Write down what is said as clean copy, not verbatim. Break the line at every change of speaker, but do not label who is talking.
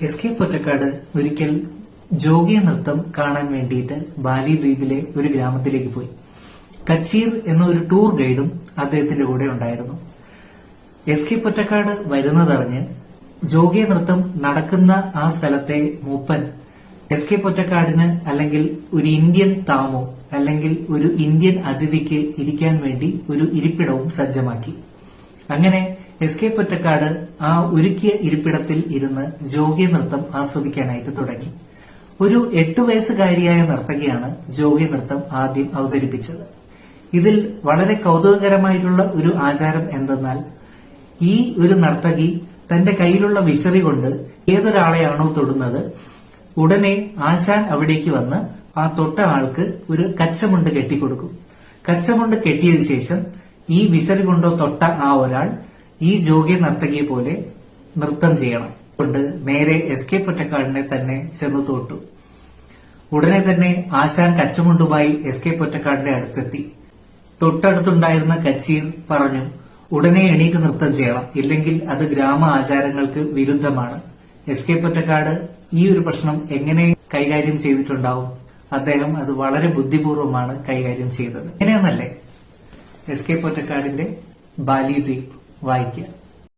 S K Pottekkatt ഒരിക്കൽ ജോഗിയ നൃത്തം കാണാൻ വേണ്ടിയിട്ട് ബാലി ദ്വീപിലെ ഒരു ഗ്രാമത്തിലേക്ക് പോയി. കച്ചീർ എന്ന ഒരു ടൂർ ഗൈഡും അദ്ദേഹത്തിന്റെ കൂടെ ഉണ്ടായിരുന്നു. എസ് കെ പൊറ്റക്കാട് വരുന്നതറിഞ്ഞ് ജോഗിയ നൃത്തം നടക്കുന്ന ആ സ്ഥലത്തെ മൂപ്പൻ എസ് കെ പൊറ്റക്കാടിന് അല്ലെങ്കിൽ ഒരു ഇന്ത്യൻ താമോ അല്ലെങ്കിൽ ഒരു ഇന്ത്യൻ അതിഥിക്ക് ഇരിക്കാൻ വേണ്ടി ഒരു ഇരിപ്പിടവും സജ്ജമാക്കി. അങ്ങനെ എസ് കെ പൊറ്റക്കാട് ആ ഒരുക്കിയ ഇരിപ്പിടത്തിൽ ഇരുന്ന് ജോഗിയ നൃത്തം ആസ്വദിക്കാനായിട്ട് തുടങ്ങി. ഒരു 8 വയസ്സുകാരിയായ നർത്തകിയാണ് ജോഗിയ നൃത്തം ആദ്യം അവതരിപ്പിച്ചത്. ഇതിൽ വളരെ കൗതുകകരമായിട്ടുള്ള ഒരു ആചാരം എന്തെന്നാൽ ഈ ഒരു നർത്തകി തന്റെ കയ്യിലുള്ള വിശറി കൊണ്ട് ഏതൊരാളെയാണോ തൊടുന്നത് ഉടനെ ആശാൻ അവിടേക്ക് വന്ന് ആ തൊട്ട ആൾക്ക് ഒരു കച്ചമുണ്ട് കെട്ടിക്കൊടുക്കും. കച്ചമുണ്ട് കെട്ടിയതിനു ശേഷം ഈ വിശറി കൊണ്ടോ തൊട്ട ആ ഒരാൾ ഈ ജോഗിയ നർത്തകിയെ പോലെ നൃത്തം ചെയ്യണം. കൊണ്ട് നേരെ എസ് കെ പൊറ്റക്കാടിനെ തന്നെ ചെന്ന് തൊട്ടു. ഉടനെ തന്നെ ആശാൻ കച്ചമുണ്ടുമായി എസ് കെ പൊറ്റക്കാടിന്റെ അടുത്തെത്തി. തൊട്ടടുത്തുണ്ടായിരുന്ന കച്ചീർ പറഞ്ഞു, ഉടനെ എണീറ്റ് നൃത്തം ചെയ്യണം, ഇല്ലെങ്കിൽ അത് ഗ്രാമ ആചാരങ്ങൾക്ക് വിരുദ്ധമാണ്. എസ് കെ പൊറ്റക്കാട് ഈ ഒരു പ്രശ്നം എങ്ങനെ കൈകാര്യം ചെയ്തിട്ടുണ്ടാവും? അദ്ദേഹം അത് വളരെ ബുദ്ധിപൂർവ്വമാണ് കൈകാര്യം ചെയ്തത്. എങ്ങനെയാന്നല്ലേ എസ് കെ പൊറ്റക്കാടിന്റെ ബാലി ദ്വീപ് വായിക്കുക.